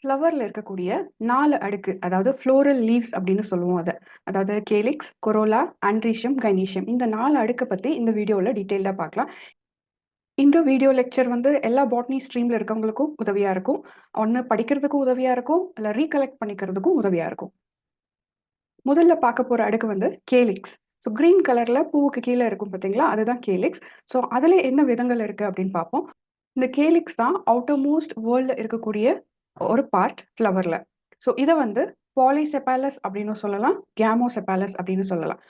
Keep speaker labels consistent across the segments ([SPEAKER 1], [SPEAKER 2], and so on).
[SPEAKER 1] ஃப்ளவர்ல இருக்கக்கூடிய 4 அடுக்கு, அதாவது ஃப்ளோரல் லீவ்ஸ் அப்படின்னு சொல்லுவோம் அத. அதாவது கேலிக்ஸ், கொரோலா, ஆண்ட்ரீஷியம், கைனீஷியம். இந்த 4 அடுக்க பத்தி இந்த வீடியோல டீட்டெயில்டா பார்க்கலாம். இந்த வீடியோ லெக்சர் வந்து எல்லா பாட்னி ஸ்ட்ரீம்ல இருக்கவங்களுக்கும் உதவியா இருக்கும். ஒண்ணு படிக்கிறதுக்கும் உதவியா இருக்கும், இல்ல ரீகலெக்ட் பண்ணிக்கிறதுக்கும் உதவியா இருக்கும். முதல்ல பார்க்க போற அடுக்கு வந்து கேலிக்ஸ். ஸோ கிரீன் கலர்ல பூவுக்கு கீழ இருக்கும் பார்த்தீங்களா? அதுதான் கேலிக்ஸ். ஸோ அதுல என்ன விதங்கள் இருக்கு அப்படின்னு பார்ப்போம். இந்த கேலிக்ஸ் தான் அவுட்டர் மோஸ்ட் வேர்ல்ட்ல இருக்கக்கூடிய ஒரு பார்ட் ஃப்ளவர்ல. ஸோ இத வந்து பாலிசெபாலஸ் அப்படின்னு சொல்லலாம், கேமோசெபாலஸ் அப்படின்னு சொல்லலாம்.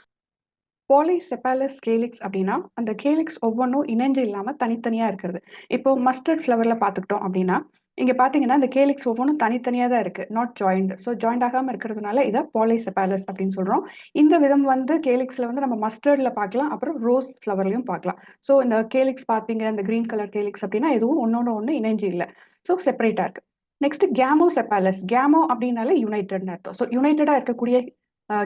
[SPEAKER 1] பாலிசெபாலஸ் கேலிக்ஸ் அப்படின்னா, அந்த கேலிக்ஸ் ஒவ்வொன்னும் இணைஞ்சு இல்லாம தனித்தனியா இருக்கிறது. இப்போ மஸ்டர்ட் ஃப்ளவர்ல பார்த்துக்கிட்டோம் அப்படின்னா, இங்க பார்த்தீங்கன்னா, இந்த கேலிக்ஸ் ஒவ்வொன்னும் தனித்தனியா தான் இருக்கு. Not joint. ஸோ ஜாயிண்ட் ஆகாம இருக்கிறதுனால இத பாலிசெபாலஸ் அப்படின்னு சொல்றோம். இந்த விதம் வந்து கேலிக்ஸ்ல வந்து நம்ம மஸ்டர்ட்ல பார்க்கலாம். அப்புறம் ரோஸ் ஃப்ளவர்லயும் பார்க்கலாம். ஸோ இந்த கேலிக்ஸ் பார்த்தீங்க, இந்த கிரீன் கலர் கேலிக்ஸ் அப்படின்னா, எதுவும் ஒண்ணோட ஒண்ணு இணைஞ்சு இல்ல. ஸோ செப்பரேட்டா இருக்கு. நெக்ஸ்ட் கேமோசெபாலஸ். கேமோ அப்படின்னாலே யுனைட்டட்னு அர்த்தம். ஸோ யுனைட்டடா இருக்கக்கூடிய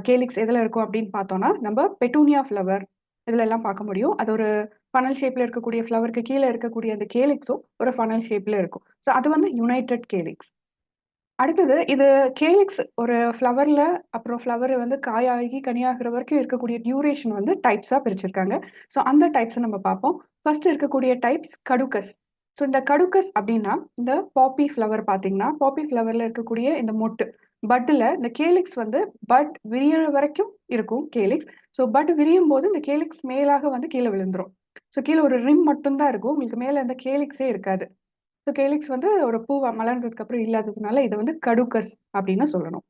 [SPEAKER 1] கேலிக்ஸ் எதுல இருக்கும் அப்படின்னு பார்த்தோம்னா, நம்ம பெட்டூனியா ஃப்ளவர் இதுல எல்லாம் பார்க்க முடியும். அது ஒரு ஃபனல் ஷேப்ல இருக்கக்கூடிய ஃப்ளவருக்கு கீழ இருக்கக்கூடிய அந்த கேலிக்ஸும் ஒரு ஃபனல் ஷேப்ல இருக்கும். ஸோ அது வந்து யுனைட்டட் கேலிக்ஸ். அடுத்தது இது கேலிக்ஸ் ஒரு ஃப்ளவர்ல அப்புறம் ஃப்ளவர் வந்து காயாகி கனியாகிற வரைக்கும் இருக்கக்கூடிய டியூரேஷன் வந்து டைப்ஸா பிரிச்சிருக்காங்க. ஸோ அந்த டைப்ஸை நம்ம பார்ப்போம். ஃபர்ஸ்ட் இருக்கக்கூடிய டைப்ஸ் கடுக்கஸ். ஸோ இந்த கடுக்கஸ் அப்படின்னா இந்த பாப்பி ஃப்ளவர் பார்த்தீங்கன்னா பாப்பி ஃப்ளவர்ல இருக்கக்கூடிய இந்த மொட்டு பட்டில் இந்த கேலிக்ஸ் வந்து பட் விரியற வரைக்கும் இருக்கும் கேலிக்ஸ். ஸோ பட் விரியும் போது இந்த கேலிக்ஸ் மேலாக வந்து கீழே விழுந்துரும். ஸோ கீழே ஒரு ரிம் மட்டும்தான் இருக்கும், உங்களுக்கு மேலே அந்த கேலிக்ஸே இருக்காது. ஸோ கேலிக்ஸ் வந்து ஒரு பூ மலர்ந்ததுக்கு அப்புறம் இல்லாததுனால இதை வந்து கடுக்கஸ் அப்படின்னு சொல்லணும்.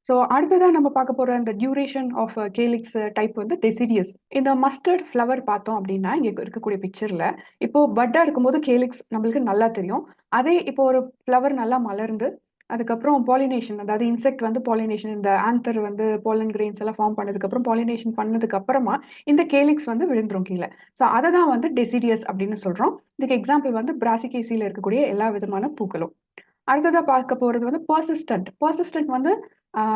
[SPEAKER 1] ஸோ அடுத்ததான் நம்ம பார்க்க போற அந்த டியூரேஷன் ஆஃப் கேலிக்ஸ் டைப் வந்து டெசிடியஸ். இந்த மஸ்டர்ட் ஃப்ளவர் பார்த்தோம் அப்படின்னா இங்க இருக்கக்கூடிய பிக்சர்ல இப்போ பட்டா இருக்கும்போது கேலிக்ஸ் நம்மளுக்கு நல்லா தெரியும். அதே இப்போ ஒரு ஃப்ளவர் நல்லா மலர்ந்து அதுக்கப்புறம் பாலினேஷன், அதாவது இன்செக்ட் வந்து பாலினேஷன், இந்த ஆந்தர் வந்து பாலன் கிரெயின்ஸ் எல்லாம் ஃபார்ம் பண்ணதுக்கு அப்புறம் பாலினேஷன் பண்ணதுக்கு அப்புறமா இந்த கேலிக்ஸ் வந்து விழுந்துரும் கீழே. ஸோ அதை தான் வந்து டெசிடியஸ் அப்படின்னு சொல்றோம். இதுக்கு எக்ஸாம்பிள் வந்து பிராசிகேசியில இருக்கக்கூடிய எல்லா விதமான பூக்களும். அடுத்ததா பார்க்க போறது வந்து பர்சிஸ்டன்ட். பர்சிஸ்டன்ட் வந்து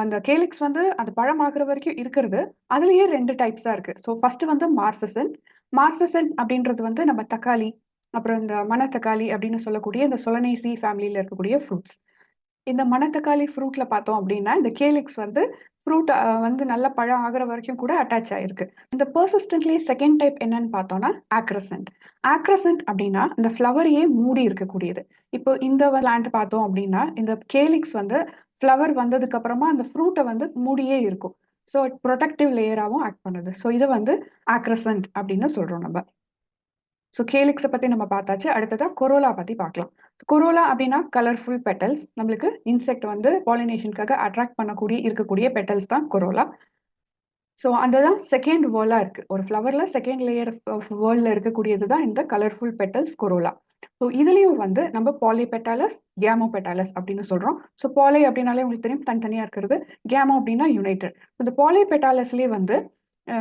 [SPEAKER 1] அந்த கேலிக்ஸ் வந்து அது பழம் ஆகுற வரைக்கும் இருக்கிறது. அதுலயே 2 டைப்ஸா இருக்கு. ஸோ ஃபர்ஸ்ட் வந்து மார்சசன்ட். மார்சசன்ட் அப்படின்றது வந்து நம்ம தக்காளி, அப்புறம் இந்த மணத்தக்காளி அப்படின்னு சொல்லக்கூடிய இந்த சொலனேசி ஃபேமிலியில இருக்கக்கூடிய ஃப்ரூட்ஸ். இந்த மணத்தக்காளி ஃப்ரூட்ல பார்த்தோம் அப்படின்னா இந்த கேலிக்ஸ் வந்து ஃப்ரூட் வந்து நல்ல பழம் ஆகுற வரைக்கும் கூட அட்டாச் ஆயிருக்கு. இந்த பர்சிஸ்டன்ட்லயே செகண்ட் டைப் என்னன்னு பார்த்தோம்னா ஆக்ரசன்ட். ஆக்ரசன்ட் அப்படின்னா இந்த ஃப்ளவரையே மூடி இருக்கக்கூடியது. இப்போ இந்த பிளான்ட் பார்த்தோம் அப்படின்னா இந்த கேலிக்ஸ் வந்து ஃப்ளவர் வந்ததுக்கு அப்புறமா அந்த ஃப்ரூட்டை வந்து மூடியே இருக்கும். ஸோ ப்ரொடெக்டிவ் லேயராகவும் ஆக்ட் பண்ணுது. ஸோ இதை வந்து ஆக்ரசன்ட் அப்படின்னு சொல்றோம் நம்ம. ஸோ கேலிக்ஸை பற்றி நம்ம பார்த்தாச்சு. அடுத்ததா கொரோலா பற்றி பார்க்கலாம். கொரோலா அப்படின்னா கலர்ஃபுல் பெட்டல்ஸ். நம்மளுக்கு இன்செக்ட் வந்து பாலினேஷனுக்காக அட்ராக்ட் பண்ணக்கூடிய இருக்கக்கூடிய பெட்டல்ஸ் தான் கொரோலா. ஸோ அதுதான் செகண்ட் வேர்லா இருக்கு. ஒரு ஃப்ளவர்ல செகண்ட் லேயர் ஆஃப் வேர்ல்ட்ல இருக்கக்கூடியது தான் இந்த கலர்ஃபுல் பெட்டல்ஸ் கொரோலா. ஸோ இதுலயும் வந்து நம்ம பாலிபெட்டாலஸ், கேமோ பெட்டாலஸ் அப்படின்னு சொல்றோம். ஸோ பாலி அப்படின்னாலே உங்களுக்கு தெரியும் தனித்தனியா இருக்கிறது. கேமோ அப்படின்னா யுனைடெட். இந்த பாலிபெட்டாலஸ்லயே வந்து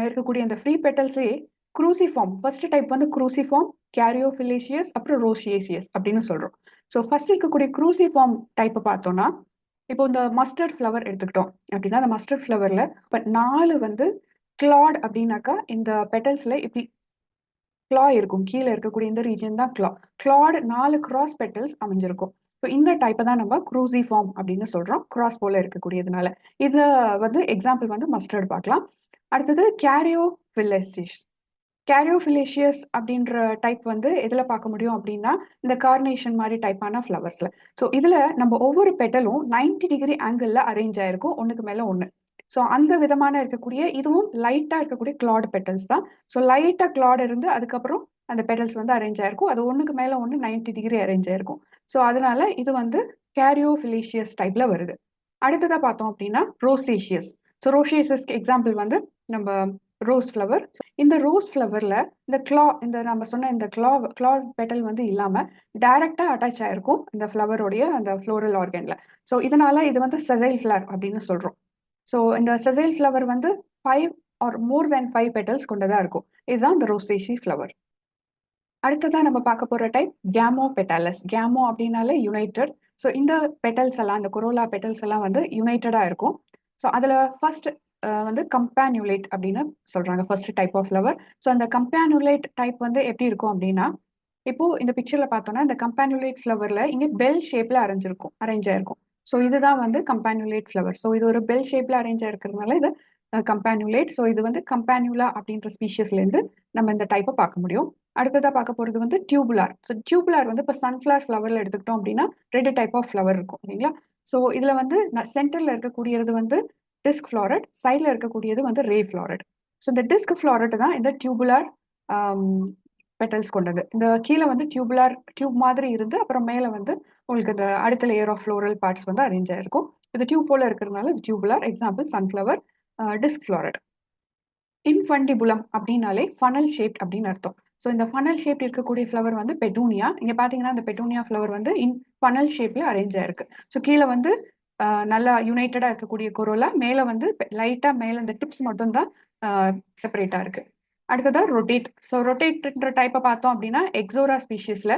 [SPEAKER 1] இருக்கக்கூடிய இந்த ஃப்ரீ பெட்டல்ஸே குரூசிஃபார்ம். ஃபர்ஸ்ட் டைப் வந்து குரூசிஃபார்ம், கேரியோஃபிலேசியஸ், அப்புறம் ரோசியேசியஸ் அப்படின்னு சொல்றோம். ஸோ ஃபர்ஸ்ட் இருக்கக்கூடிய குரூசிஃபார்ம் டைப்பை பார்த்தோம்னா இப்போ இந்த மஸ்டர்ட் ஃப்ளவர் எடுத்துக்கிட்டோம் அப்படின்னா அந்த மஸ்டர்ட் ஃப்ளவர்ல பட் 4 வந்து கிளாட் அப்படின்னாக்கா இந்த பெட்டல்ஸ்ல இப்படி கிளா இருக்கும். கீழே இருக்கக்கூடிய இந்த ரீஜன் தான் கிளா. கிளாட் 4 கிராஸ் பெட்டல்ஸ் அமைஞ்சிருக்கும். ஸோ இந்த டைப்பை தான் நம்ம குரூசிஃபார்ம் அப்படின்னு சொல்றோம், கிராஸ் போல இருக்கக்கூடியதுனால. இத வந்து எக்ஸாம்பிள் வந்து மஸ்டர்ட் பார்க்கலாம். அடுத்தது கேரியோஃபிலெசிஸ். கேரியோஃபிலேஷியஸ் அப்படின்ற டைப் வந்து எதில் பார்க்க முடியும் அப்படின்னா இந்த கார்னேஷன் மாதிரி டைப்பான ஃப்ளவர்ஸ்ல. ஸோ இதில் நம்ம ஒவ்வொரு பெட்டலும் 90 டிகிரி ஆங்கிளில் அரேஞ்ச் ஆயிருக்கும், ஒன்றுக்கு மேலே ஒன்று. ஸோ அந்த விதமான இருக்கக்கூடிய இதுவும் லைட்டாக இருக்கக்கூடிய கிளாட் பெட்டல்ஸ் தான். ஸோ லைட்டாக கிளாட் இருந்து அதுக்கப்புறம் அந்த பெட்டல்ஸ் வந்து அரேஞ்ச் ஆயிருக்கும். அது ஒன்றுக்கு மேலே ஒன்று 90 டிகிரி அரேஞ்ச் ஆயிருக்கும். ஸோ அதனால இது வந்து கேரியோஃபிலேஷியஸ் டைப்ல வருது. அடுத்ததாக பார்த்தோம் அப்படின்னா ரோசேஷியஸ். ஸோ ரோசேஷியஸ்க்கு எக்ஸாம்பிள் வந்து நம்ம ரோஸ் ஃப்ளவர். இந்த ரோஸ் ஃப்ளவர்ல இந்த நம்ம சொன்ன இந்த கிளா பெட்டல் வந்து இல்லாம டைரக்டா அட்டாச் ஆயிருக்கும் இந்த ஃப்ளவருடைய அந்த ஃப்ளோரல் ஆர்கன்ல. ஸோ இதனால இது வந்து செசைல் ஃப்ளவர் அப்படின்னு சொல்றோம். ஸோ இந்த செசைல் ஃப்ளவர் வந்து 5 ஆர் மோர் தேன் 5 பெட்டல்ஸ் கொண்டதா இருக்கும். இதுதான் இந்த ரோசேஷி ஃப்ளவர். அடுத்ததா நம்ம பார்க்க போற டைப் கேமோ பெட்டாலஸ். கேமோ அப்படின்னாலே யுனைடெட். ஸோ இந்த பெட்டல்ஸ் எல்லாம், இந்த கொரோலா பெட்டல்ஸ் எல்லாம் வந்து யுனைடடா இருக்கும். ஸோ அதுல ஃபர்ஸ்ட் வந்து கம்பேனுலேட் அப்படின்னு சொல்றாங்க, first type of flower. So அந்த கம்பேனுலேட் டைப் வந்து எப்படி இருக்கும் அப்படின்னா இப்போ இந்த பிக்சர்ல பார்த்தோம்னா இந்த கம்பேனுலேட் ஃப்ளவர்ல இங்க பெல் ஷேப்ல அரேஞ்ச் ஆயிருக்கும். ஸோ இதுதான் வந்து கம்பானுலேட் ஃப்ளவர். ஸோ இது ஒரு பெல் ஷேப்ல அரேஞ்ச் ஆயிருக்கிறதுனால இது கம்பானுலேட். ஸோ இது வந்து கம்பானுலா அப்படின்ற ஸ்பீஷியஸ்லேருந்து நம்ம இந்த டைப்பை பார்க்க முடியும். அடுத்ததாக பார்க்க போகிறது வந்து டியூபுலார். ஸோ டியூபுலார் வந்து இப்போ சன்ஃப்ளவர் ஃப்ளவரில் எடுத்துக்கிட்டோம் அப்படின்னா 2 டைப் ஆஃப் ஃப்ளவர் இருக்கும் இல்லைங்களா. ஸோ இதில் வந்து சென்டரில் இருக்கக்கூடியது வந்து டிஸ்க் ஃப்ளாரட், சைடில் இருக்கக்கூடியது வந்து ரே ஃப்ளாரட். ஸோ இந்த டிஸ்க் ஃப்ளாரட் தான் இந்த டியூபுலார் பெட்டல்ஸ் கொண்டது. இந்த கீழே வந்து டியூபுலார் டியூப் மாதிரி இருந்து அப்புறம் மேலே வந்து உங்களுக்கு இந்த அடுத்த லேயர் ஆஃப் ஃப்ளோரல் பார்ட்ஸ் வந்து அரேஞ்ச் ஆயிருக்கும். இது டியூப் போல இருக்கிறதுனால இது tubular. Example sunflower, disc floret. Infundibulum அப்படின்னாலே ஃபனல் ஷேப் அப்படின்னு அர்த்தம். ஸோ இந்த ஃபனல் ஷேப் இருக்கக்கூடிய ஃப்ளவர் வந்து பெட்டூனியா. இங்கே பார்த்தீங்கன்னா இந்த பெட்டூனியா ஃப்ளவர் வந்து ஃபனல் ஷேப்ல அரேஞ்ச் ஆயிருக்கு. ஸோ கீழே வந்து நல்லா யுனைட்டடா இருக்கக்கூடிய கொரோலா, மேலே வந்து லைட்டா மேலே இந்த டிப்ஸ் மட்டும் தான் செப்பரேட்டா இருக்கு. அடுத்ததா ரொட்டேட். ஸோ ரொட்டேட்ன்ற டைப்பை பார்த்தோம் அப்படின்னா எக்ஸோரா ஸ்பீஷிஸ்ல.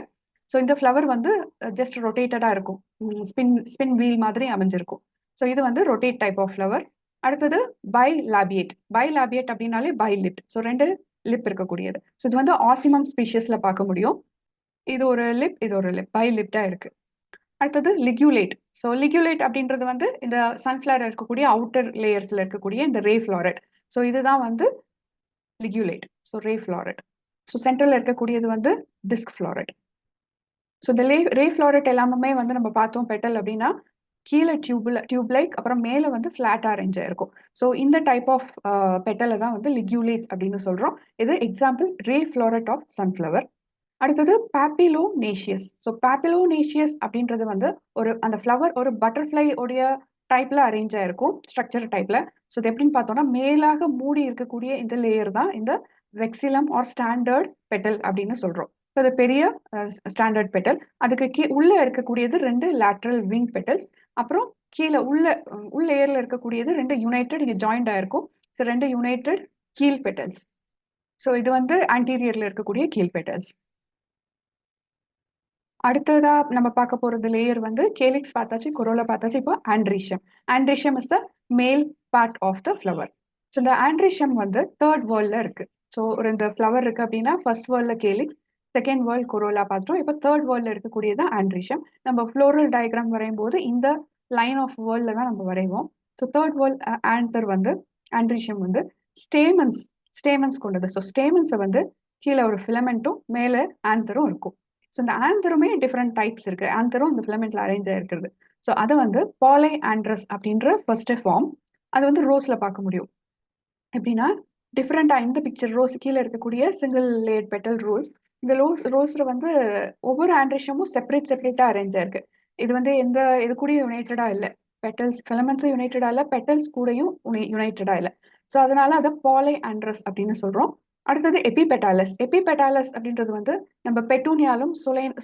[SPEAKER 1] ஸோ இந்த ஃப்ளவர் வந்து ஜஸ்ட் ரொட்டேட்டடா இருக்கும், ஸ்பின் வீல் மாதிரி அமைஞ்சிருக்கும். ஸோ இது வந்து ரொட்டேட் டைப் ஆஃப் ஃப்ளவர். அடுத்தது பை லாபியேட். பை லாபியேட் அப்படின்னாலே பை லிப். ஸோ 2 லிப் இருக்கக்கூடியது. ஸோ இது வந்து ஆசிமம் ஸ்பீஷியஸ்ல பார்க்க முடியும். இது ஒரு லிப், இது ஒரு லிப், பை லிப்டா இருக்கு. அடுத்தது லிக்யூலேட். ஸோ லிக்யூலேட் அப்படின்றது வந்து இந்த சன்ஃப்ளவர் இருக்கக்கூடிய அவுட்டர் லேயர்ஸ்ல இருக்கக்கூடிய இந்த ரே ஃப்ளாரட். ஸோ இதுதான் வந்து லிக்யூலேட். ஸோ ரே ஃப்ளாரட். ஸோ சென்ட்ரல் இருக்கக்கூடியது வந்து டிஸ்க் ஃப்ளாரட். ஸோ இந்த ரே ஃப்ளாரட் எல்லாமே வந்து நம்ம பார்த்தோம் பெட்டல் அப்படின்னா கீழே டியூப் லைக், அப்புறம் மேலே வந்து ஃபிளாட்டா அரேஞ்ச் ஆயிருக்கும். ஸோ இந்த டைப் ஆஃப் பெட்டலை தான் வந்து லிக்யூலேட் அப்படின்னு சொல்றோம். இது எக்ஸாம்பிள் ரே ஃப்ளாரட் ஆஃப் சன்ஃப்ளவர். அடுத்தது பாப்பிலோனேஷியஸ். ஸோ பாப்பிலோனேஷியஸ் அப்படின்றது வந்து அந்த ஃப்ளவர் ஒரு பட்டர்ஃப்ளை உடைய டைப்ல அரேஞ்ச் ஆயிருக்கும், ஸ்ட்ரக்சர் டைப்ல. ஸோ இது எப்படின்னு பார்த்தோம்னா மேலாக மூடி இருக்கக்கூடிய இந்த லேயர் தான் இந்த வெக்சிலம் ஆர் ஸ்டாண்டர்ட் பெட்டல் அப்படின்னு சொல்றோம். இப்போ இது பெரிய ஸ்டாண்டர்ட் பெட்டல். அதுக்கு உள்ள இருக்கக்கூடியது 2 லேட்ரல் விங் பெட்டல்ஸ். அப்புறம் கீழே உள்ள லேயர்ல இருக்கக்கூடியது 2 யுனைடெட், இங்கே ஜாயிண்ட் ஆயிருக்கும். ஸோ 2 யுனைடெட் கீல் பெட்டல்ஸ். ஸோ இது வந்து ஆன்டீரியர்ல இருக்கக்கூடிய கீல் பெட்டல்ஸ். அடுத்ததா நம்ம பார்க்க போறது லேயர் வந்து கேலிக்ஸ் பார்த்தாச்சு, கொரோலா பார்த்தாச்சு. இப்போ androecium. Androecium is the male part of the flower. So இந்த ஆண்ட்ரீஷியம் வந்து 3rd வேர்ல்ட்ல இருக்கு. ஸோ இந்த ஃப்ளவர் இருக்கு அப்படின்னா ஃபர்ஸ்ட் வேர்ல்ட்ல கேலிக்ஸ், செகண்ட் வேர்ல்ட் கொரோலா பார்த்துட்டோம். இப்போ 3rd வேர்ல்ட்ல இருக்கக்கூடியது ஆண்ட்ரீஷியம். நம்ம ஃப்ளோரல் டயக்ராம் வரையும் போது இந்த லைன் ஆஃப் வேர்ல்ட்ல தான் நம்ம வரைவோம். ஸோ 3rd வேர்ல்ட் ஆண்டர் வந்து ஆண்ட்ரீஷியம் வந்து ஸ்டேமன்ஸ் கொண்டது. ஸோ ஸ்டேமன்ஸை வந்து கீழே ஒரு ஃபிலமெண்ட்டும் மேலே ஆந்தரும் இருக்கும். ஸோ இந்த ஆந்தருமே டிஃப்ரெண்ட் டைப்ஸ் இருக்கு. ஆந்தரும் இந்த ஃபிலமெண்ட்ல அரேஞ்ச் ஆயிருக்கிறது. ஸோ அதை வந்து பாலை ஆண்ட்ரஸ் அப்படின்ற ஃபர்ஸ்ட் ஃபார்ம். அது வந்து ரோஸ்ல பார்க்க முடியும். எப்படின்னா டிஃப்ரெண்டா இந்த பிக்சர் ரோஸ் கீழே இருக்கக்கூடிய சிங்கிள் லேயர் பெட்டல் ரோஸ். இந்த ரோஸ்ல வந்து ஒவ்வொரு ஆண்ட்ரிஷமும் செப்பரேட்டா அரேஞ்ச் ஆயிருக்கு. இது வந்து இது கூடயும் யுனைட்டடா இல்லை. பெட்டல்ஸ் ஃபிலமெண்ட்ஸும் யுனைட்டடா இல்லை, பெட்டல்ஸ் கூடயும் யுனைட்டடா இல்லை. ஸோ அதனால அதை பாலை ஆண்ட்ரஸ் அப்படின்னு சொல்றோம். அடுத்தது எபிபெட்டாலஸ். எபிபெட்டாலஸ் அப்படின்றது வந்து நம்ம பெட்டூனியாலும்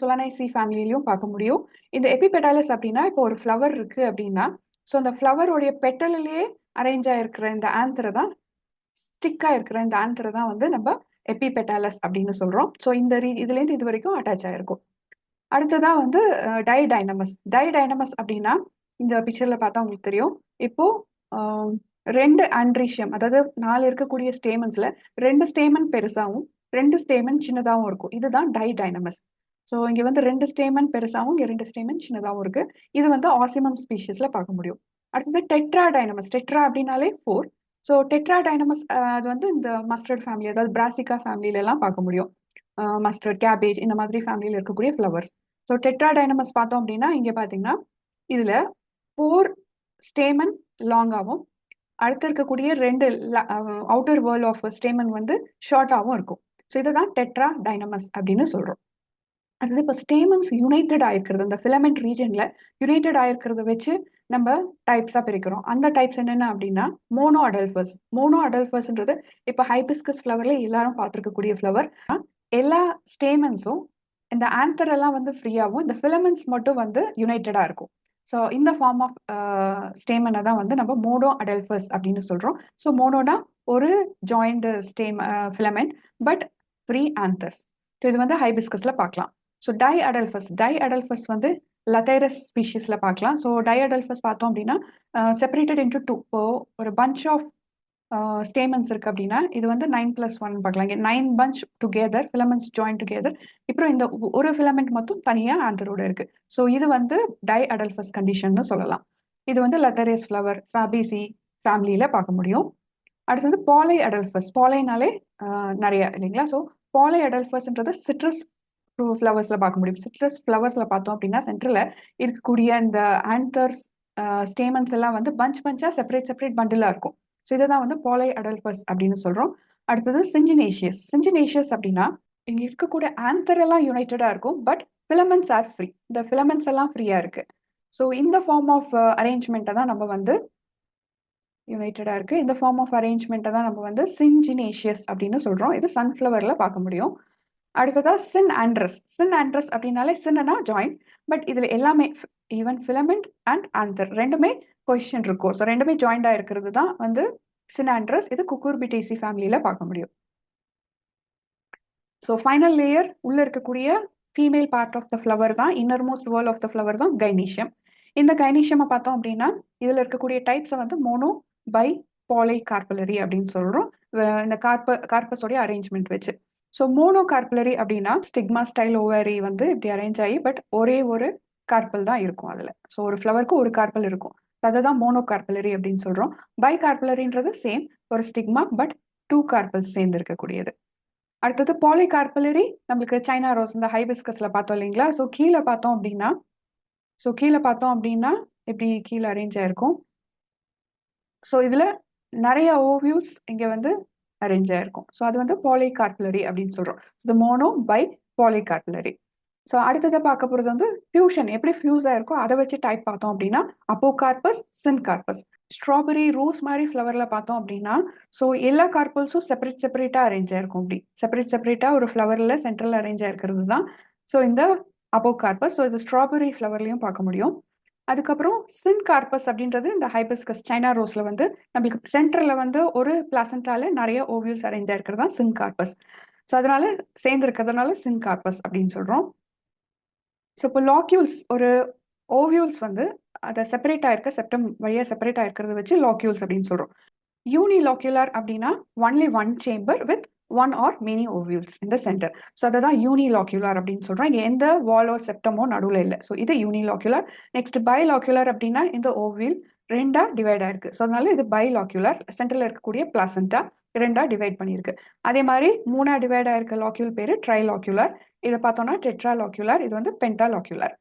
[SPEAKER 1] சொலனைசி ஃபேமிலியிலும் பார்க்க முடியும். இந்த எபிபெட்டாலஸ் அப்படின்னா இப்போ ஒரு ஃப்ளவர் இருக்கு அப்படின்னா ஸோ அந்த ஃப்ளவருடைய பெட்டலிலேயே அரேஞ்ச் ஆயிருக்கிற இந்த ஆந்தரை தான், ஸ்டிக்கா இருக்கிற இந்த ஆந்தரை தான் வந்து நம்ம எபிபெட்டாலஸ் அப்படின்னு சொல்றோம். ஸோ இதுலேருந்து இது வரைக்கும் அட்டாச் ஆயிருக்கும். அடுத்ததா வந்து டைடைனமஸ் அப்படின்னா இந்த பிக்சர்ல பார்த்தா உங்களுக்கு தெரியும். இப்போ 2 ஆண்ட்ரீஷியம், அதாவது 4 இருக்கக்கூடிய ஸ்டேமன்ஸ்ல 2 ஸ்டேமன் பெருசாகவும் 2 ஸ்டேமன் சின்னதாகவும் இருக்கும். இதுதான் டைடைனமஸ். ஸோ இங்க வந்து 2 ஸ்டேமன் பெருசாகவும் இங்க 2 ஸ்டேமன் சின்னதாகவும் இருக்கு. இது வந்து ஆசிமம் ஸ்பீஷிஸ்ல பார்க்க முடியும். அடுத்தது டெட்ராடைனமஸ். டெட்ரா அப்படின்னாலே 4. ஸோ டெட்ராடைனமஸ் அது வந்து இந்த மஸ்டர்ட் ஃபேமிலி, அதாவது பிராசிகா ஃபேமிலியில எல்லாம் பார்க்க முடியும். மஸ்டர்ட், கேபேஜ் இந்த மாதிரி ஃபேமிலியில் இருக்கக்கூடிய ஃப்ளவர்ஸ். ஸோ டெட்ராடைனமஸ் பார்த்தோம் அப்படின்னா இங்க பாத்தீங்கன்னா இதுல 4 ஸ்டேமன் லாங்காகவும் அடுத்து இருக்கக்கூடிய 2 அவுட்டர் வேர்ல் ஆஃப் ஸ்டேமன் வந்து ஷார்ட்டாகவும் இருக்கும். ஸோ இதுதான் டெட்ரா டைனமஸ் அப்படின்னு சொல்றோம். அடுத்தது இப்போ ஸ்டேமன்ஸ் யுனைட்டட் ஆயிருக்கிறது, அந்த ஃபிலமெண்ட் ரீஜன்ல யுனைட்டட் ஆயிருக்கிறத வச்சு நம்ம டைப்ஸா பிரிக்கிறோம். அந்த டைப்ஸ் என்னென்ன அப்படின்னா மோனோ அடல்பஸ். மோனோ அடல்பஸ்ன்றது இப்போ ஹைபிஸ்கஸ் ஃப்ளவர்ல எல்லாரும் பார்த்துருக்கக்கூடிய ஃப்ளவர். எல்லா ஸ்டேமன்ஸும் இந்த ஆந்தர் எல்லாம் வந்து ஃப்ரீயாகவும் இந்த ஃபிலமெண்ட்ஸ் மட்டும் வந்து யுனைட்டடா இருக்கும். ஸோ இந்த ஃபார்ம் ஆஃப் ஸ்டேமனை தான் வந்து நம்ம மோனோ அடல்பஸ் அப்படின்னு சொல்றோம். ஸோ மோனோனா ஒரு joint filament but free anthers. இது வந்து ஹைபிஸ்கஸ்ல பார்க்கலாம். ஸோ டை அடல்பஸ் வந்து லத்தைரஸ் ஸ்பீஷிஸ்ல பார்க்கலாம். ஸோ டை அடல்பஸ் பார்த்தோம் அப்படின்னா செப்பரேட்டட் இன்டு 2. இப்போ ஒரு பஞ்ச் ஆஃப் ஸ்டேமன்ஸ் இருக்கு அப்படின்னா இது வந்து 9+1 பார்க்கலாம். இங்கே 9 bunch together filaments join together. அப்புறம் இந்த ஒரு ஃபிலமெண்ட் மட்டும் தனியாக ஆந்தரோட இருக்கு. ஸோ இது வந்து டை அடல்பஸ் கண்டிஷன்னு சொல்லலாம். இது வந்து லெத்தரேஸ் ஃப்ளவர் ஃபேபிசி ஃபேமிலியில் பார்க்க முடியும். அடுத்தது பாலை அடல்பஸ். பாலைனாலே நிறைய இல்லைங்களா? ஸோ பாலை அடல்பஸ்ன்றது சிட்ரஸ் ஃப்ளவர்ஸ்ல பார்க்க முடியும். சிட்ரஸ் ஃப்ளவர்ஸ்ல பார்த்தோம் அப்படின்னா சென்டர்ல இருக்கக்கூடிய இந்த ஆந்தர்ஸ் ஸ்டேமன்ஸ் எல்லாம் வந்து பஞ்சா செப்பரேட் பண்டிலா இருக்கும். ஸோ இதை தான் வந்து பாலை அடல்பஸ் அப்படின்னு சொல்றோம். அடுத்தது சிஞ்சினேஷியஸ். சிஞ்சினேஷியஸ் அப்படின்னா இங்க இருக்கக்கூடிய ஆந்தர் எல்லாம் யுனைடடா இருக்கும், பட் ஃபிலமெண்ட்ஸ் ஆர் ஃப்ரீ. இந்த ஃபிலமெண்ட்ஸ் எல்லாம் ஃப்ரீயா இருக்கு. ஸோ இந்த ஃபார்ம் ஆஃப் அரேஞ்ச்மெண்ட்டை தான் நம்ம வந்து யுனைடடா இருக்கு. இந்த ஃபார்ம் ஆஃப் அரேஞ்ச்மெண்ட்டை தான் நம்ம வந்து சிஞ்சினேஷியஸ் அப்படின்னு சொல்றோம். இது சன்ஃப்ளவர்ல பார்க்க முடியும். அடுத்ததா சின் ஆண்ட்ரஸ். சின் ஆண்ட்ரஸ் அப்படின்னாலே சின்னா ஜாயின், பட் இதுல எல்லாமே ஈவன் ஃபிலமெண்ட் அண்ட் ஆந்தர் ரெண்டுமே பொசிஷன் இருக்கும். ஸோ ரெண்டுமே ஜாயிண்டா இருக்கிறது தான் வந்து சின் ஆண்ட்ரஸ். இது குக்குர்பிட்டேசி ஃபேமிலியில பார்க்க முடியும். ஸோ ஃபைனல் லேயர் உள்ள இருக்கக்கூடிய female part of the flower தான், innermost whorl of the flower தான் கைனீஷியம். இந்த கைனீஷியமை பார்த்தோம் அப்படின்னா இதுல இருக்கக்கூடிய டைப்ஸை வந்து மோனோ பை பாலை கார்பலரி அப்படின்னு சொல்றோம். இந்த கார்பஸோடைய அரேஞ்ச்மெண்ட் வச்சு. ஸோ மோனோ கார்பலரி அப்படின்னா ஸ்டிக்மா ஸ்டைல் ஓவரி வந்து இப்படி அரேஞ்ச் ஆகி பட் ஒரே ஒரு கார்பல் தான் இருக்கும் அதுல. ஸோ ஒரு ஃப்ளவருக்கு ஒரு கார்பல் இருக்கும். அதை தான் மோனோ கார்பலரி அப்படின்னு சொல்றோம். பை கார்பலரின்றது சேம், ஒரு ஸ்டிக்மா பட் 2 கார்பல்ஸ் சேர்ந்து இருக்கக்கூடியது. அடுத்தது பாலி கார்பலரி நம்மளுக்கு சைனா ரோஸ் இந்த ஹைபிஸ்கஸ்ல பார்த்தோம் இல்லைங்களா? ஸோ கீழே பார்த்தோம் அப்படின்னா எப்படி கீழே அரேஞ்ச் ஆயிருக்கும். ஸோ இதுல நிறைய ஓவியூல்ஸ் இங்க வந்து அரேஞ்ச் ஆயிருக்கும். ஸோ அது வந்து பாலி கார்பலரி அப்படின்னு சொல்றோம். இது மோனோ பை பாலி கார்பலரி. ஸோ அடுத்ததை பார்க்க போகிறது வந்து ஃபியூஷன் எப்படி ஃபியூஸ் ஆயிருக்கோ அதை வச்சு டைப் பார்த்தோம் அப்படின்னா அப்போகார்பஸ், சின்கார்பஸ். ஸ்ட்ராபெரி ரோஸ் மாதிரி ஃப்ளவர்ல பார்த்தோம் அப்படின்னா ஸோ எல்லா கார்பல்ஸும் செப்பரேட்டா அரேஞ்ச் ஆயிருக்கும். அப்படி செப்பரேட்டா ஒரு ஃப்ளவர்ல சென்ட்ரல் அரேஞ்ச் ஆயிருக்கிறது தான் ஸோ இந்த அப்போகார்பஸ். ஸோ இது ஸ்ட்ராபெரி ஃப்ளவர்லையும் பார்க்க முடியும். அதுக்கப்புறம் சின்கார்பஸ் அப்படின்றது இந்த ஹைபிஸ்கஸ் சைனா ரோஸ்ல வந்து நம்மளுக்கு சென்டர்ல வந்து ஒரு பிளாசண்டால நிறைய ஓவியல்ஸ் அரேஞ்ச் ஆயிருக்கிறது தான் சின்கார்பஸ். ஸோ அதனால சேர்ந்து இருக்கிறதுனால சின்கார்பஸ் அப்படின்னு சொல்றோம். ஸோ இப்போ லாக்யூல்ஸ் ஒரு ஓவியூல்ஸ் வந்து அதை செப்பரேட் ஆயிருக்க செப்டம் வழியாக செப்பரேட் ஆயிருக்கிறத வச்சு லாக்யூல்ஸ் அப்படின்னு சொல்றோம். யூனிலாக்யூலர் அப்படின்னா only one chamber with one are many ovules இந்த சென்டர். ஸோ அதை தான் யூனிலாக்யூலர் அப்படின்னு சொல்றோம். இங்கே எந்த வாலோ செப்டமோ நடுவில் இல்லை. ஸோ இது யூனிலாக்யூலர். நெக்ஸ்ட் பைலாக்யூலர் அப்படின்னா இந்த ஓவியூல் ரெண்டா டிவைட் ஆயிருக்கு. ஸோ அதனால இது பைலாக்யூலர். சென்டர்ல இருக்கக்கூடிய பிளாசண்டா ரெண்டா டிவைட் பண்ணியிருக்கு. அதே மாதிரி மூணா டிவைட் ஆயிருக்க லாக்யூல் பேரு ட்ரைலாக்யூலர். இதை பார்த்தோம்னா டெட்ராலாக்யூலர். இது வந்து பென்டாலாக்யூலர்.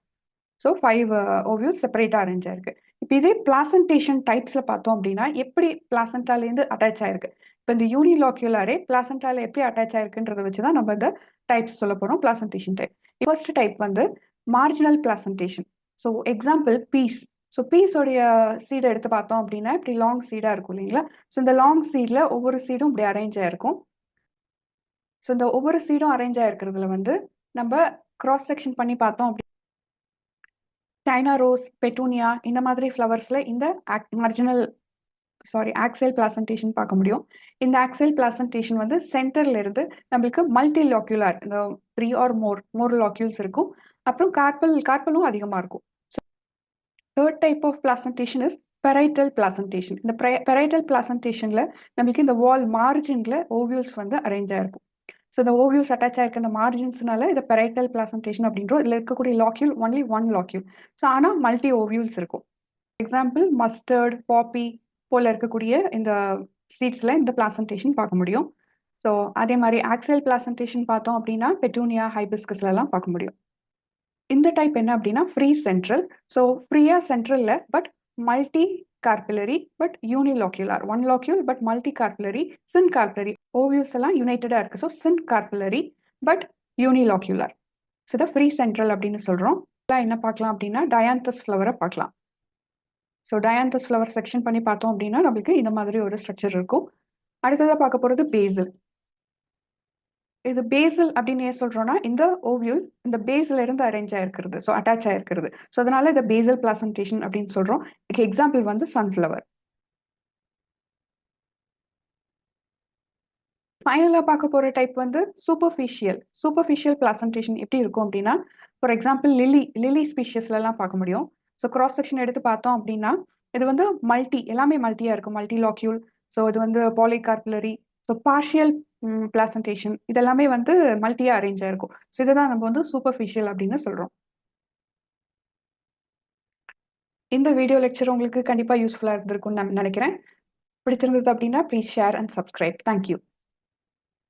[SPEAKER 1] ஸோ 5 ஓவியூல்ஸ் செப்பரேட்டாக அரேஞ்ச் ஆயிருக்கு. இப்போ இதே பிளாசன்டேஷன் டைப்ஸில் பார்த்தோம் அப்படின்னா எப்படி பிளாசண்டாலேருந்து அட்டாச் ஆயிருக்கு. இப்போ இந்த யூனிலாக்யூலரே பிளாசண்டால எப்படி அட்டாச் ஆயிருக்குன்றதை வச்சு தான் நம்ம இந்த டைப்ஸ் சொல்ல போகிறோம். Placentation type. ஃபர்ஸ்ட் டைப் வந்து marginal placentation. So example peas. So பீஸோடைய சீடை எடுத்து பார்த்தோம் அப்படின்னா இப்படி லாங் சீடாக இருக்கும் இல்லைங்களா? ஸோ இந்த லாங் சீடில் ஒவ்வொரு சீடும் இப்படி அரேஞ்ச் ஆயிருக்கும். ஸோ இந்த ஒவ்வொரு சீடும் அரேஞ்ச் ஆயிருக்கிறதுல வந்து நம்ம கிராஸ் செக்ஷன் பண்ணி பார்த்தோம் அப்படி சைனா ரோஸ், பெட்டூனியா இந்த மாதிரி ஃப்ளவர்ஸ்ல இந்த ஆக்சைல் பிளாசன்டேஷன் பார்க்க முடியும். இந்த ஆக்சைல் பிளாசன்டேஷன் வந்து சென்டர்ல இருந்து நம்மளுக்கு மல்டி லாக்யூலர் இந்த 3 ஆர் மோர் லாக்யூல்ஸ் இருக்கும். அப்புறம் கார்பலும் அதிகமா இருக்கும். Third type of placentation is parietal placentation. இந்த பெரைட்டல் பிளாசன்டேஷன்ல நம்மளுக்கு இந்த வால் மார்ஜின்ல ஓவியூல்ஸ் வந்து அரேஞ்ச் ஆயிருக்கும். ஸோ இந்த ஓவியூல்ஸ் அட்டாச் ஆயிருக்க இந்த மார்ஜின்ஸ்னால இந்த பெரைட்டல் பிளாசன்டேஷன் அப்படின்றோம். இதில் இருக்கக்கூடிய locule only one locule. So ஆனால் மல்டி ஓவியூல்ஸ் இருக்கும். எக்ஸாம்பிள் மஸ்டர்ட், பாப்பி போல இருக்கக்கூடிய இந்த சீட்ஸ்ல இந்த பிளாசன்டேஷன் பார்க்க முடியும். ஸோ அதே மாதிரி ஆக்சைல் பிளாசன்டேஷன் பார்த்தோம் அப்படின்னா பெட்டூனியா, ஹைபிஸ்கஸ்ல எல்லாம் பார்க்க முடியும். இந்த டைப் என்ன அப்படின்னா ஃப்ரீ சென்ட்ரல். ஸோ ஃப்ரீயா சென்ட்ரல்ல but multicarpellary but unilocular. One locule but multicarpellary. Syncarpellary ovules எல்லாம் யுனைடடா இருக்கு. So syncarpellary but unilocular. So இதை ஃப்ரீ சென்ட்ரல் அப்படின்னு சொல்றோம். என்ன பார்க்கலாம் அப்படின்னா டயாந்தஸ் ஃப்ளவரை பார்க்கலாம். ஸோ டயாந்தஸ் ஃப்ளவர் செக்ஷன் பண்ணி பார்த்தோம் அப்படின்னா நம்மளுக்கு இந்த மாதிரி ஒரு ஸ்ட்ரக்சர் இருக்கும். அடுத்ததாக பார்க்க போகிறது பேசில். இது பேசில் அப்படின்னு ஏன் சொல்றோம்னா இந்த ஓவியூல் இந்த பேஸ்ல இருந்து அரேஞ்ச் ஆயிருக்கிறது. ஸோ அட்டாச் ஆயிருக்கிறது. ஸோ அதனால இந்த பேசல் பிளாசன்டேஷன் அப்படின்னு சொல்றோம். எக்ஸாம்பிள் வந்து சன்ஃப்ளவர். ஃபைனலாக பார்க்க போகிற டைப் வந்து சூப்பர்ஃபிஷியல் பிளாசன்டேஷன் எப்படி இருக்கும் அப்படின்னா ஃபார் எக்ஸாம்பிள் லிலி ஸ்பீஷியஸ்லாம் பார்க்க முடியும். ஸோ கிராஸ் செக்ஷன் எடுத்து பார்த்தோம் அப்படின்னா இது வந்து எல்லாமே மல்டியாக இருக்கும். மல்டி லாக்யூல் ஸோ இது வந்து பாலிகார்புலரி, ஸோ பார்ஷியல் பிளாசன்டேஷன் இதெல்லாமே வந்து மல்டியா அரேஞ்ச் ஆயிருக்கும். ஸோ இதுதான் நம்ம வந்து சூப்பர்ஃபிஷியல் அப்படின்னு சொல்றோம். இந்த வீடியோ லெக்சர் உங்களுக்கு கண்டிப்பா யூஸ்ஃபுல்லா இருந்திருக்கும்னு நான் நினைக்கிறேன். பிடிச்சிருந்தது அப்படின்னா please share and subscribe. Thank you.